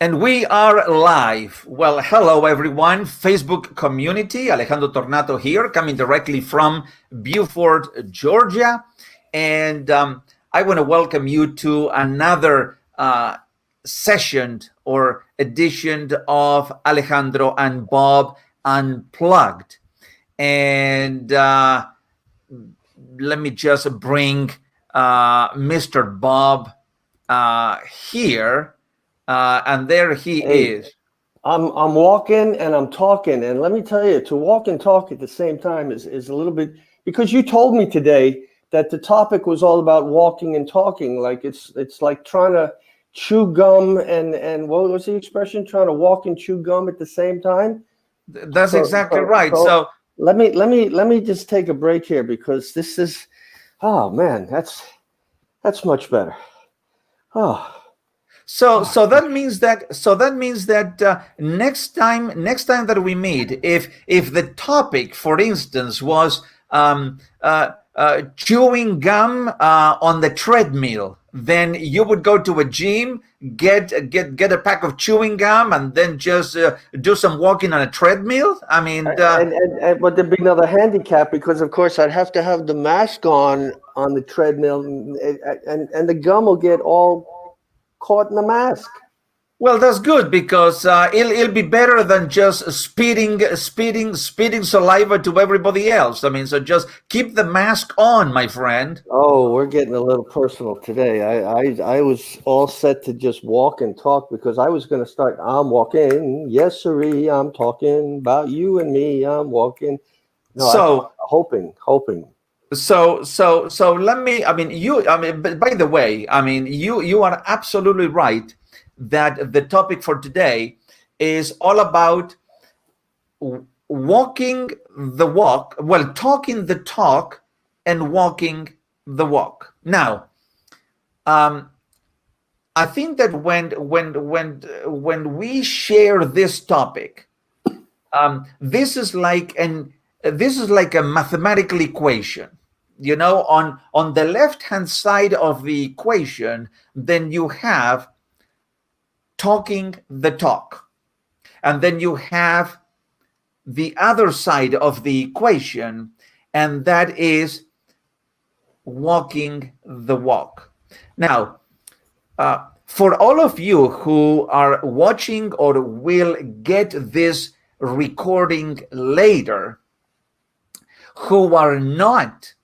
And we are live. Well, hello everyone, Facebook community. Alejandro Tornato here, coming directly from Beaufort, Georgia. And I want to welcome you to another session or edition of Alejandro and Bob Unplugged. And let me just bring Mr. Bob here. And there he is. I'm walking and I'm talking, and let me tell you, to walk and talk at the same time is a little bit, because you told me today that the topic was all about walking and talking. Like it's like trying to chew gum and what was the expression? Trying to walk and chew gum at the same time. That's exactly right. So let me just take a break here, because this is, oh man, that's much better. Oh. So that means that next time that we meet, if the topic, for instance, was chewing gum on the treadmill, then you would go to a gym, get a pack of chewing gum, and then just do some walking on a treadmill. I mean, but there'd be another handicap, because of course I'd have to have the mask on the treadmill, and the gum will get all caught in the mask. Well, that's good, because it'll be better than just spitting saliva to everybody else. I mean, so just keep the mask on, my friend. Oh, we're getting a little personal today. I was all set to just walk and talk, because I was going to start. I'm walking, yes sirree. I'm talking about you and me. I'm walking. No, so hoping. So let me. I mean, by the way, I mean, you are absolutely right that the topic for today is all about walking the walk. Well, talking the talk and walking the walk. Now, I think that when we share this topic, this is like a mathematical equation. You know, on the left-hand side of the equation, then you have talking the talk. And then you have the other side of the equation, and that is walking the walk. Now, for all of you who are watching or will get this recording later, who are not,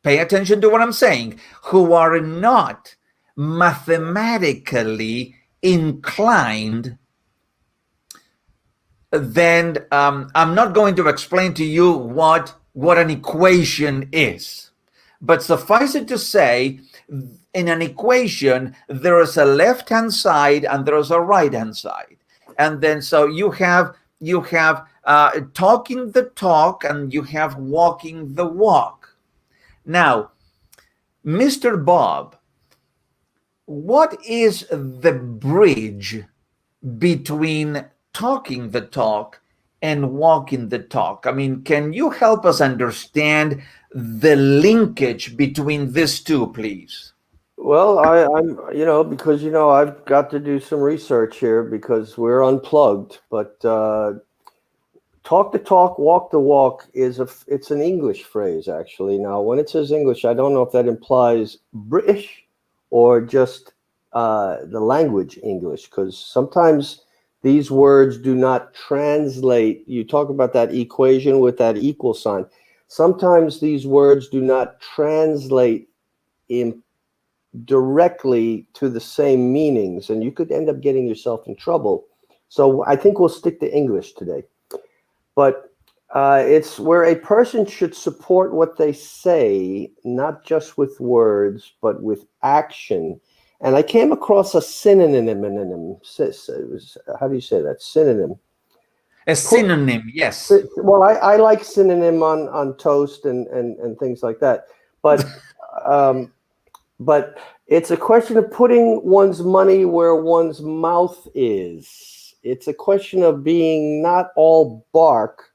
pay attention to what I'm saying, who are not mathematically inclined, then I'm not going to explain to you what an equation is. But suffice it to say, in an equation, there is a left-hand side and there is a right-hand side. And then so you have talking the talk and you have walking the walk. Now, Mr. Bob, what is the bridge between talking the talk and walking the talk? I mean, can you help us understand the linkage between these two, please? Well, I'm because I've got to do some research here, because we're unplugged. But talk the talk, walk the walk it's an English phrase, actually. Now, when it says English, I don't know if that implies British or just the language English, because sometimes these words do not translate. You talk about that equation with that equal sign. Sometimes these words do not translate directly to the same meanings, and you could end up getting yourself in trouble. So I think we'll stick to English today. But it's where a person should support what they say, not just with words, but with action. And I came across a synonym. How do you say that? Synonym. A synonym, yes. Well, I like synonym on toast and things like that. But but it's a question of putting one's money where one's mouth is. It's a question of being not all bark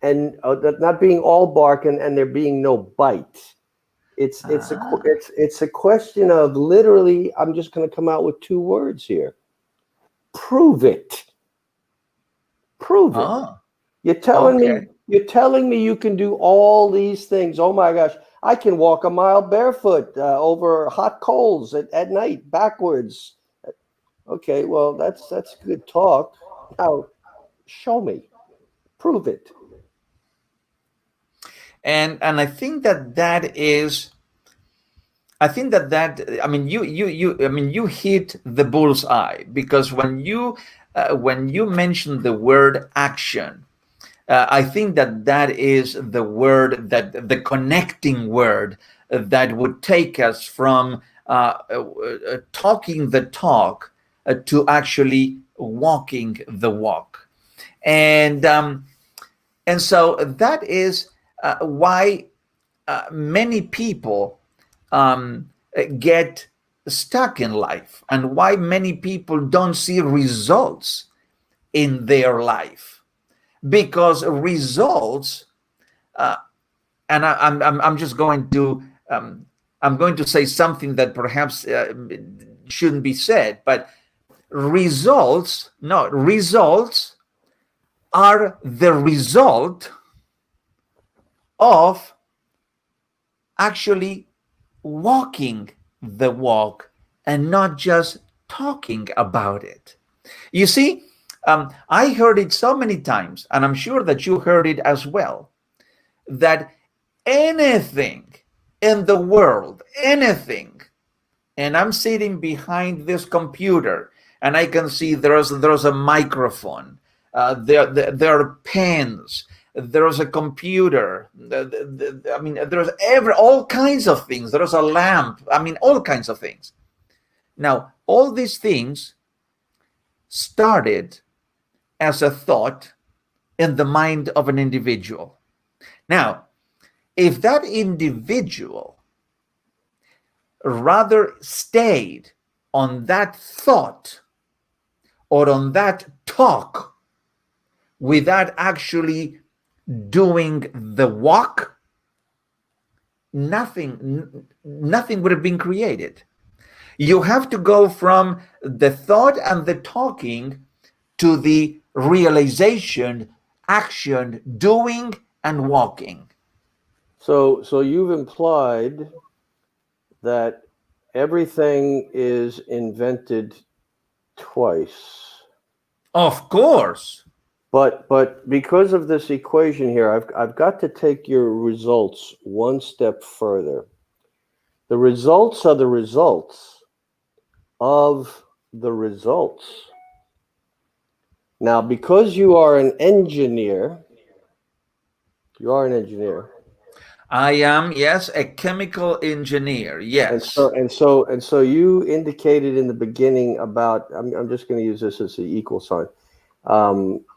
and not being all bark and there being no bite. It's a question of literally, I'm just going to come out with two words here. Prove it. Prove it. Oh, You're telling me okay. you can do all these things. Oh my gosh, I can walk a mile barefoot over hot coals at night backwards. Okay, well that's good talk. Now show me. Prove it. And I think that is, I think that I mean you I mean you hit the bull's eye, because when you mention the word action, I think that is the word, that the connecting word that would take us from talking the talk to actually walking the walk. And and so that is why many people get stuck in life, and why many people don't see results in their life, because results, and I'm just going to I'm going to say something that perhaps shouldn't be said, but results are the result of actually walking the walk, and not just talking about it. You see, I heard it so many times, and I'm sure that you heard it as well, that anything in the world, anything, and I'm sitting behind this computer, and I can see there's a microphone, there are pens, there's a computer, I mean, there's all kinds of things. There's a lamp. I mean, all kinds of things. Now, all these things started as a thought in the mind of an individual. Now, if that individual rather stayed on that thought or on that talk without actually doing the walk, nothing would have been created. You have to go from the thought and the talking to the realization, action, doing, and walking. So you've implied that everything is invented twice. Of course. But because of this equation here, I've got to take your results one step further. The results are the results of the results. Now, because you are an engineer, I am, yes, a chemical engineer. Yes. and so you indicated in the beginning about. I'm just going to use this as the equal sign,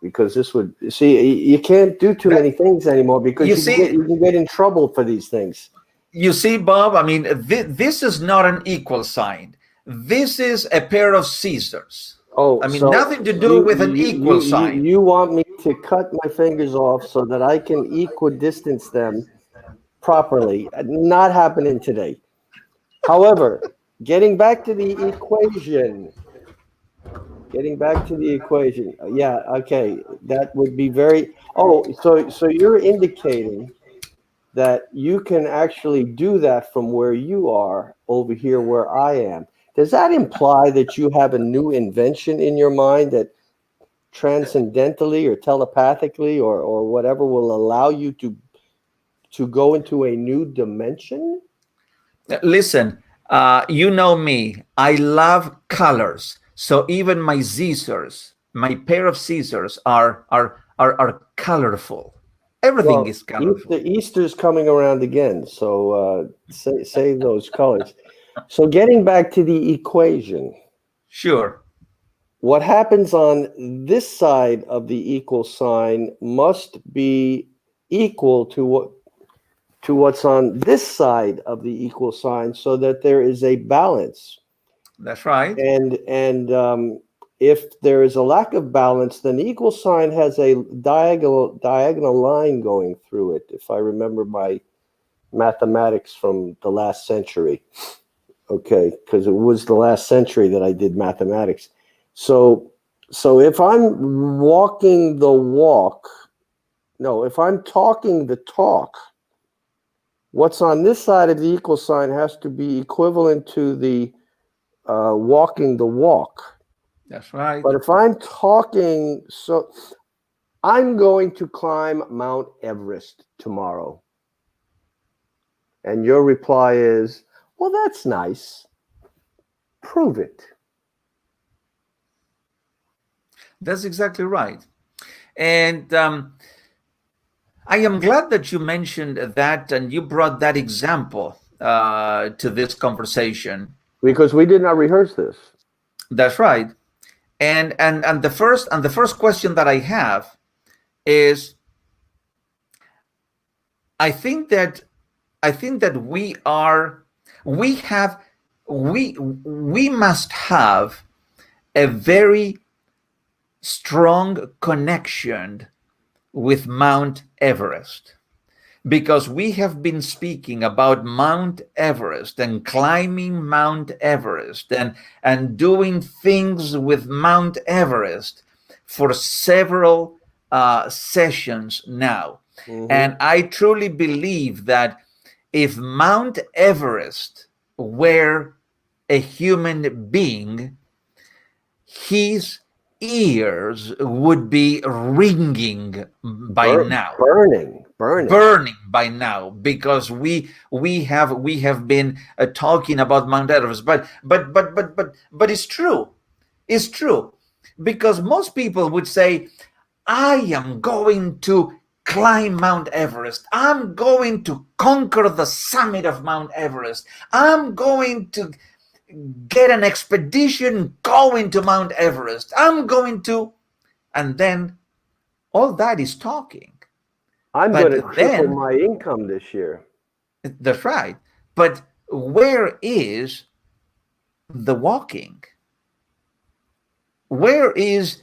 because this would see you can't do too many things anymore, because You see, you can get in trouble for these things. you see, Bob, I mean, this is not an equal sign. This is a pair of scissors. Oh, I mean, so nothing to do with an equal sign. you want me to cut my fingers off so that I can equidistance them properly? Not happening today. However, getting back to the equation. Yeah, okay. That would be very. Oh, so you're indicating that you can actually do that from where you are over here where I am. Does that imply that you have a new invention in your mind that transcendentally or telepathically or whatever will allow you to go into a new dimension? Listen, you know me. I love colors. So even my scissors, my pair of scissors are colorful. Everything Well, is colorful. Easter's coming around again, so save those colors. So getting back to the equation, Sure. what happens on this side of the equal sign must be equal to what's on this side of the equal sign, so that there is a balance. That's right. And if there is a lack of balance, then the equal sign has a diagonal line going through it, if I remember my mathematics from the last century. Okay, because it was the last century that I did mathematics. So So if I'm walking the walk, no, if I'm talking the talk, what's on this side of the equal sign has to be equivalent to the walking the walk. That's right. But if I'm talking, so I'm going to climb Mount Everest tomorrow. And your reply is, well, that's nice. Prove it. That's exactly right. And I am glad that you mentioned that and you brought that example to this conversation. Because we did not rehearse this. That's right. And the first question that I have is, I think that we are we have we must have a very strong connection with Mount Everest, because we have been speaking about Mount Everest and climbing Mount Everest and doing things with Mount Everest for several sessions now. Mm-hmm. And I truly believe that if Mount Everest were a human being, his ears would be ringing by now, Burning. burning by now, because we have been talking about Mount Everest. But it's true, because most people would say, I am going to climb Mount Everest. I'm going to conquer the summit of Mount Everest. I'm going to get an expedition going to Mount Everest. I'm going to, and then all that is talking. I'm going to But triple then, my income this year. that's right. But where is the walking? Where is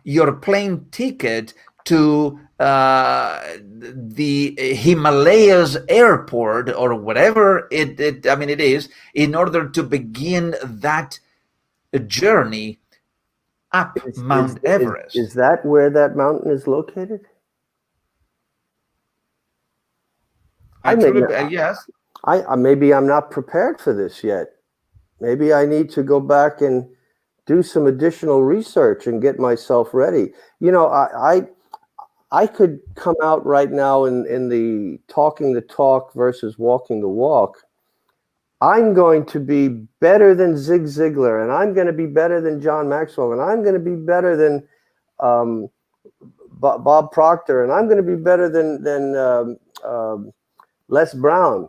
your plane ticket to the Himalayas airport, or whatever it is, in order to begin that journey up Is, is, Mount is, Everest? is that where that mountain is located? I I may truly, not, yes. maybe I'm not prepared for this yet. Maybe I need to go back and do some additional research and get myself ready. You know, I could come out right now in the talking the talk versus walking the walk. I'm going to be better than Zig Ziglar, and I'm going to be better than John Maxwell, and I'm going to be better than um, Bob Proctor, and I'm going to be better than Les Brown.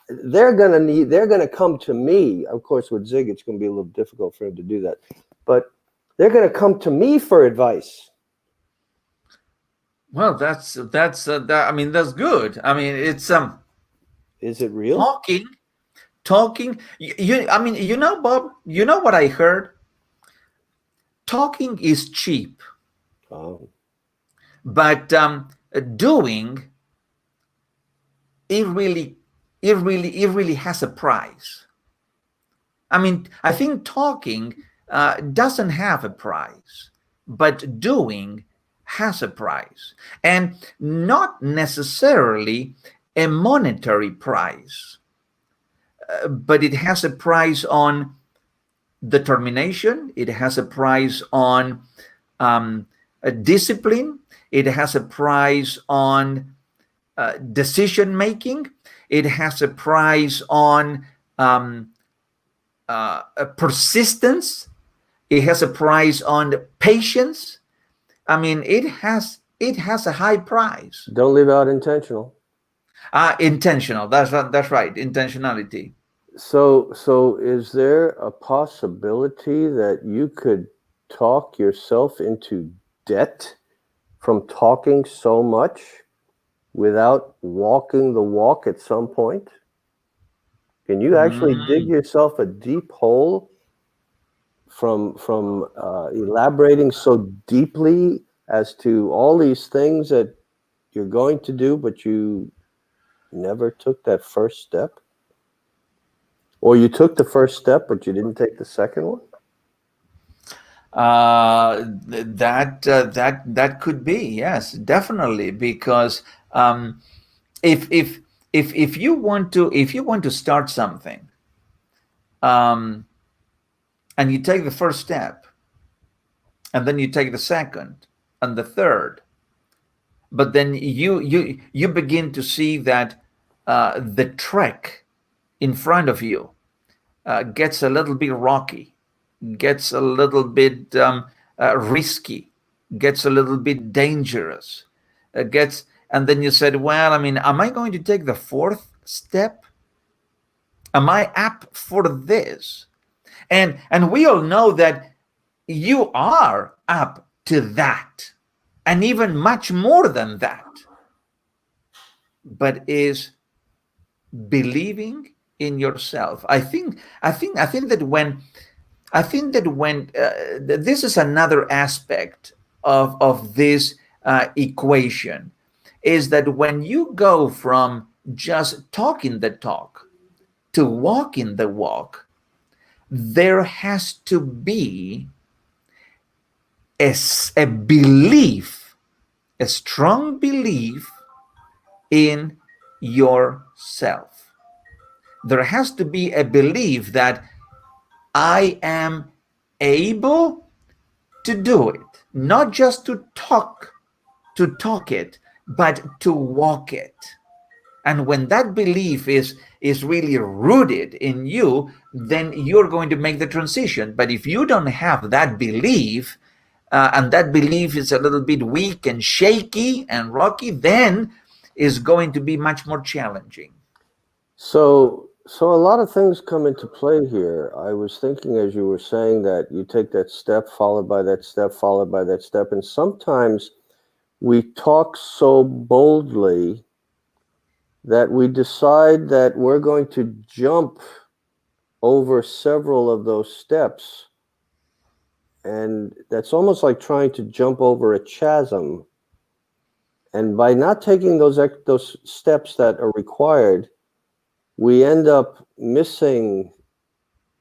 They're going to come to me. Of course, with Zig, it's going to be a little difficult for him to do that, but they're going to come to me for advice. Well, that's good. I mean, it's Is it real? talking. Bob, you know what I heard? Talking is cheap, Oh, but doing, it really has a price. I mean, I think talking doesn't have a price, but doing has a price, and not necessarily a monetary price, but it has a price on determination. It has a price on discipline. It has a price on decision making. It has a price on persistence. It has a price on patience. I mean, it has a high price. don't leave out intentional. Intentional. That's right. Intentionality. So is there a possibility that you could talk yourself into debt from talking so much without walking the walk at some point? Can you actually dig Mm. yourself a deep hole from elaborating so deeply as to all these things that you're going to do, but you never took that first step? Or you took the first step, but you didn't take the second one? That could be, yes, definitely, because if if if you want to start something, um, and you take the first step, and then you take the second and the third, but then you begin to see that the trek in front of you gets a little bit rocky, gets a little bit risky, gets a little bit dangerous, gets, and then you said, well, I mean, am I going to take the fourth step? Am I apt for this? And we all know that you are up to that, and even much more than that. But is believing in yourself. I think that when this is another aspect of this equation, is that when you go from just talking the talk to walking the walk, there has to be a belief, a strong belief in yourself. There has to be a belief that I am able to do it, not just to talk it, but to walk it. And when that belief is really rooted in you, then you're going to make the transition. But if you don't have that belief, and that belief is a little bit weak and shaky and rocky, then is going to be much more challenging. So a lot of things come into play here. I was thinking as you were saying that you take that step, followed by that step, followed by that step, and sometimes we talk so boldly that we decide that we're going to jump over several of those steps, and that's almost like trying to jump over a chasm. And by not taking those steps that are required, we end up missing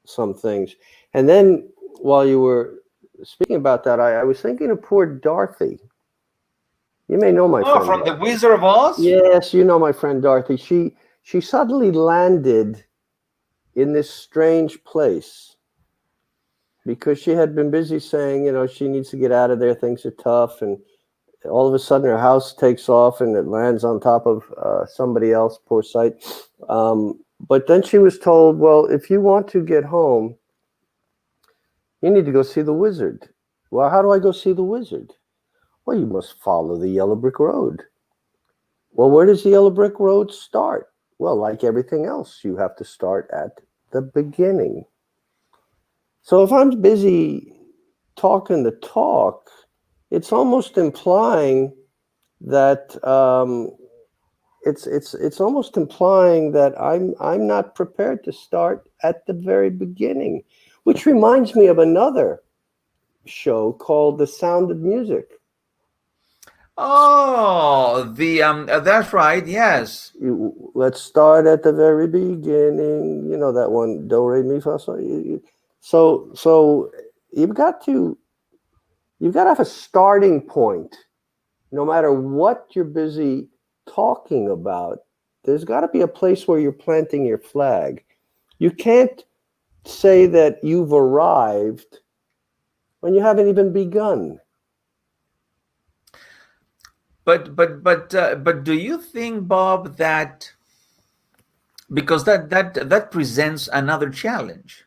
some things. And then while you were speaking about that, I was thinking of poor Dorothy. You may know my Oh, friend from the Dorothy. Wizard of Oz? Yes, you know my friend Dorothy. She suddenly landed in this strange place because she had been busy saying, she needs to get out of there, things are tough, and all of a sudden her house takes off and it lands on top of somebody else, poor sight. But then she was told, well, if you want to get home, you need to go see the wizard. Well, how do I go see the wizard? Well, you must follow the yellow brick road. Well, where does the yellow brick road start? Well, like everything else, you have to start at the beginning. So if I'm busy talking the talk, it's almost implying that it's almost implying that I'm not prepared to start at the very beginning, which reminds me of another show called The Sound of Music. Oh, the that's right. Yes. Let's start at the very beginning. You know that one, do re mi fa sol. So you've got to have a starting point. No matter what you're busy talking about, there's got to be a place where you're planting your flag. You can't say that you've arrived when you haven't even begun. But do you think, Bob, that because that presents another challenge,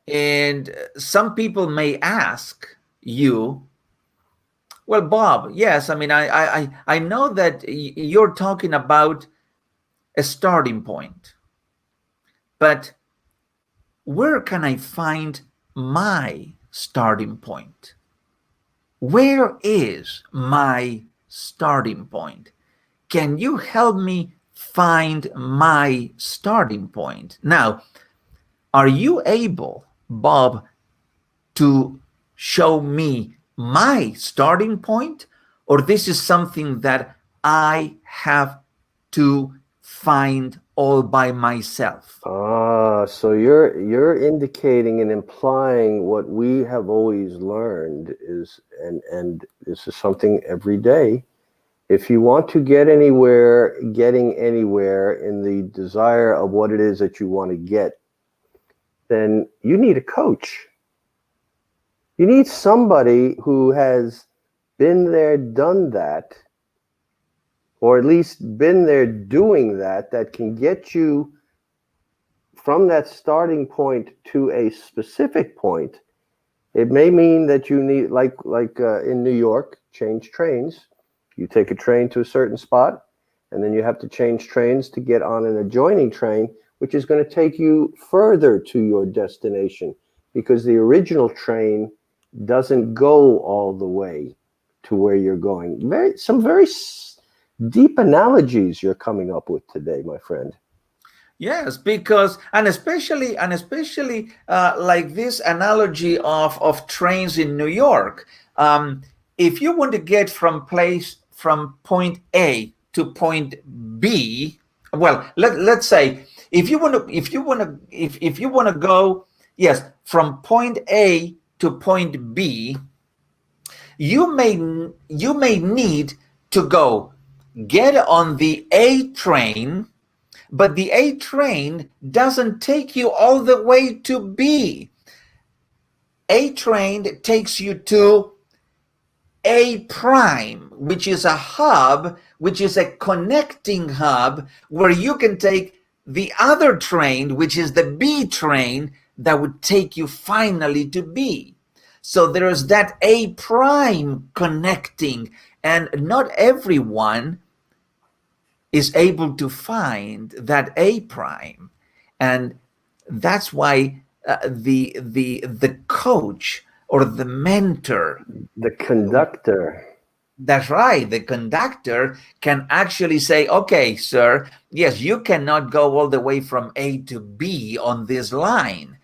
and some people may ask you, well, Bob, yes, I mean, I know that you're talking about a starting point, but where can I find my starting point? Where is my starting point? Can you help me find my starting point? Now, are you able, Bob, to show me my starting point? Or this is something that I have to find all by myself. So you're indicating and implying what we have always learned is, and this is something every day. If you want to get anywhere, getting anywhere in the desire of what it is that you want to get, then you need a coach. You need somebody who has been there, done that, or at least been there doing that, that can get you from that starting point to a specific point. It may mean that you need, like in New York, change trains. You take a train to a certain spot, and then you have to change trains to get on an adjoining train, which is going to take you further to your destination because the original train doesn't go all the way to where you're going. Some very deep analogies you're coming up with today, my friend. Yes, because and especially like this analogy of trains in New York. If you want to get from point A to point B, well, let's say if you want to go, yes, from point A to point B, you may you may need to go get on the A train, but the A train doesn't take you all the way to B. A train takes you to A prime, which is a hub, which is a connecting hub where you can take the other train, which is the B train that would take you finally to B. So there is that A prime connecting, and not everyone is able to find that A prime, and that's why the coach or the mentor, The conductor. that's right, the conductor can actually say, okay, sir, yes, you cannot go all the way from A to B on this line,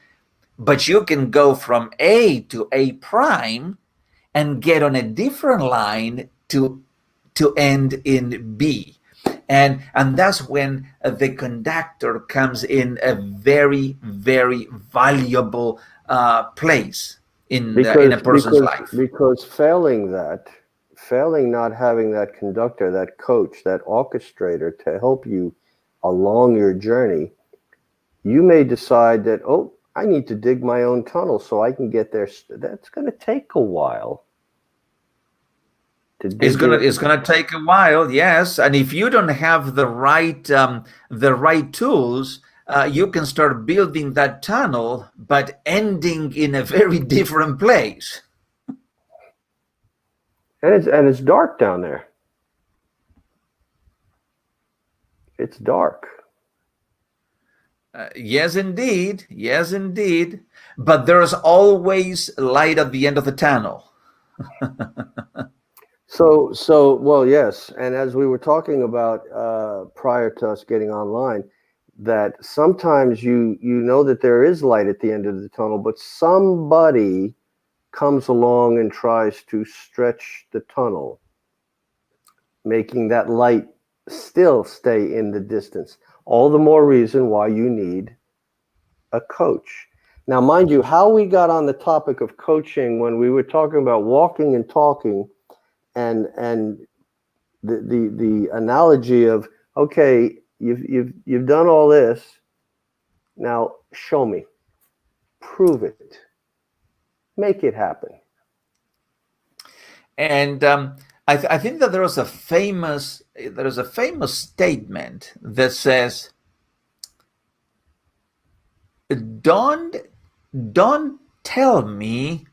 but you can go from A to A prime and get on a different line to end in B. And that's when the conductor comes in a very, very valuable place in a person's life. Because failing not having that conductor, that coach, that orchestrator to help you along your journey, you may decide that, oh, I need to dig my own tunnel so I can get there. That's going to take a while to It's dig gonna in. it's gonna take a while, yes. And if you don't have the right tools, you can start building that tunnel, but ending in a very different place. And it's dark down there. It's dark. Yes, indeed. Yes, indeed. But there's always light at the end of the tunnel. Well, yes. And as we were talking about prior to us getting online, that sometimes you know that there is light at the end of the tunnel, but somebody comes along and tries to stretch the tunnel, making that light still stay in the distance. All the more reason why you need a coach. Now, mind you, how we got on the topic of coaching when we were talking about walking and talking, and the analogy of, okay, you've done all this, now show me, prove it, make it happen. And I think that there is a famous statement that says, "Don't don't tell me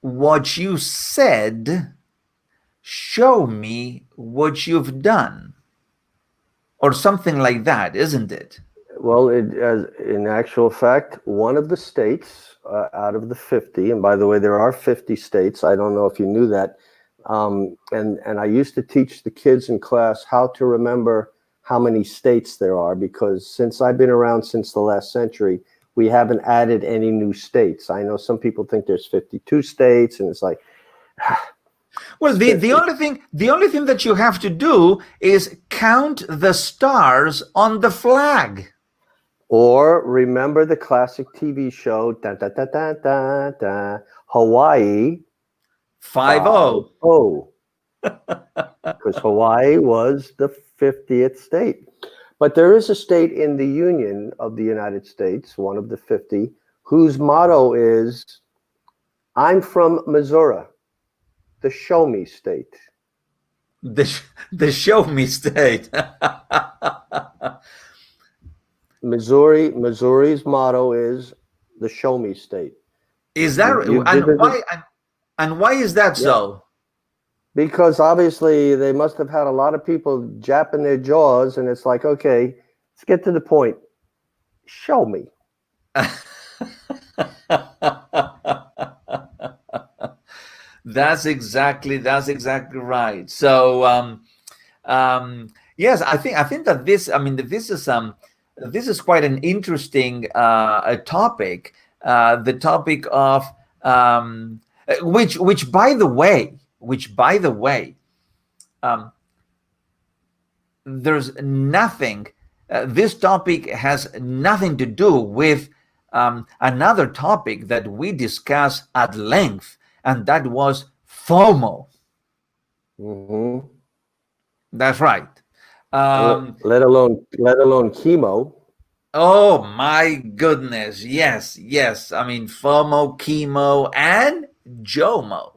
what you said. Show me what you've done," or something like that, isn't it? Well, as in actual fact, one of the states out of the 50, and by the way, there are 50 states. I don't know if you knew that. And I used to teach the kids in class how to remember how many states there are, because since I've been around since the last century, we haven't added any new states. I know some people think there's 52 states, and it's like, Well, the only thing that you have to do is count the stars on the flag. Or remember the classic TV show, da, da, da, da, da, da, Hawaii 5-0. 5-0, because Hawaii was the 50th state. But there is a state in the Union of the United States, one of the 50, whose motto is, I'm from Missouri, the show me state. The show me state. Missouri's motto is the show me state. Is that You and visited? why is that Yeah. so? Because obviously they must have had a lot of people japping their jaws, and it's like, okay, let's get to the point. Show me. That's exactly right. So yes, I think that this is quite an interesting topic. The topic of which by the way, um, there's nothing. This topic has nothing to do with another topic that we discussed at length, and that was FOMO. Mm-hmm. That's right. Let alone chemo. Oh my goodness. Yes. I mean, FOMO, chemo, and JOMO.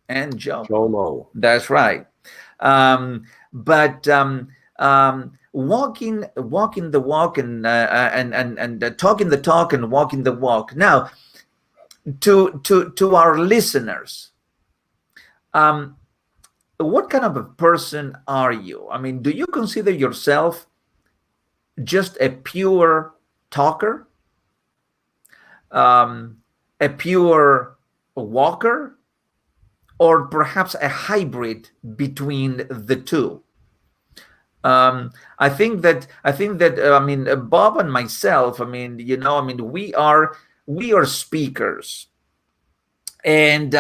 Jomo. That's right. But walking the walk and talking the talk and walking the walk. Now, to our listeners, what kind of a person are you? I mean, do you consider yourself just a pure talker, a pure walker, or perhaps a hybrid between the two? I think that Bob and myself, we are speakers, and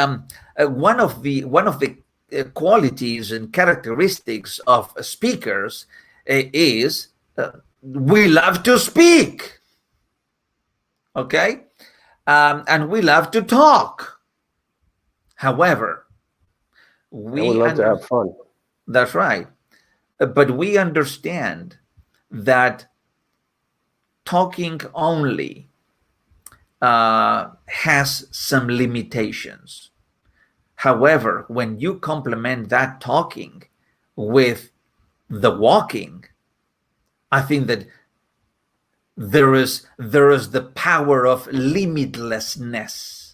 one of the qualities and characteristics of speakers is we love to speak, okay, and we love to talk. However, And we love to have fun. that's right. But we understand that talking only has some limitations. However, when you complement that talking with the walking, I think that there is the power of limitlessness.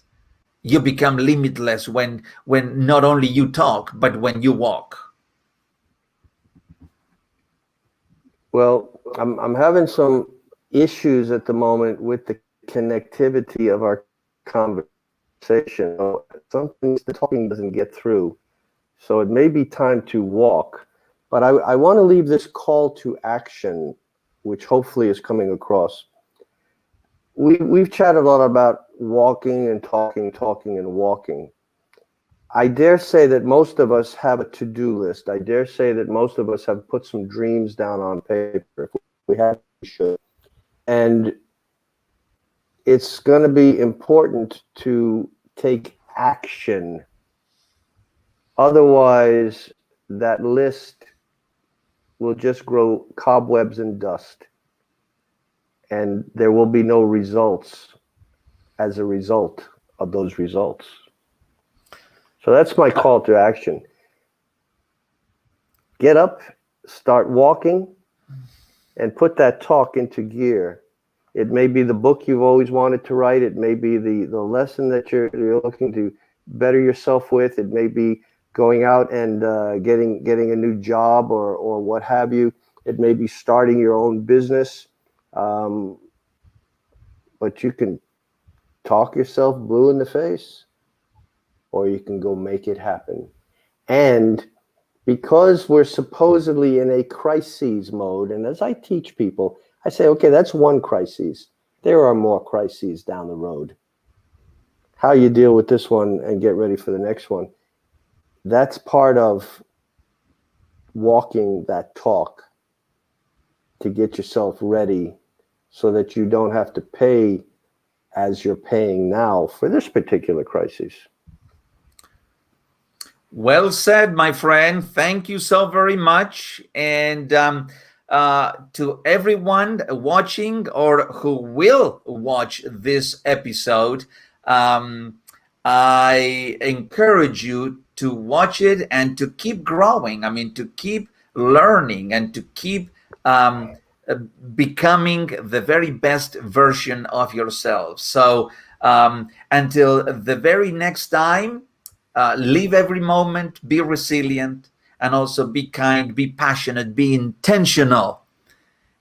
You become limitless when not only you talk, but when you walk. Well, I'm having some issues at the moment with the connectivity of our conversation. Some things the talking doesn't get through, so it may be time to walk. But I want to leave this call to action, which hopefully is coming across. We've chatted a lot about walking and talking and walking. I dare say that most of us have a to-do list. I dare say that most of us have put some dreams down on paper. If we have, we should. And it's going to be important to take action. Otherwise, that list will just grow cobwebs and dust. And there will be no results as a result of those results. So that's my call to action. Get up, start walking, and put that talk into gear. It may be the book you've always wanted to write. It may be the lesson that you're looking to better yourself with. It may be going out and getting a new job or what have you. It may be starting your own business. But you can talk yourself blue in the face, or you can go make it happen. And because we're supposedly in a crises mode, and as I teach people, I say, okay, that's one crisis. There are more crises down the road. How you deal with this one and get ready for the next one that's part of walking that talk to get yourself ready so that you don't have to pay as you're paying now for this particular crisis. Well said, my friend. Thank you so very much. And to everyone watching or who will watch this episode, I encourage you to watch it and to keep growing. I mean, to keep learning and to keep uh, becoming the very best version of yourself. So until the very next time, live every moment, be resilient, and also be kind, be passionate, be intentional,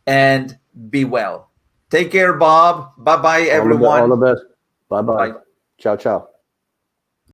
and be well. Take care, Bob. Bye bye, All the everyone. best. Bye bye. Bye. Ciao, ciao.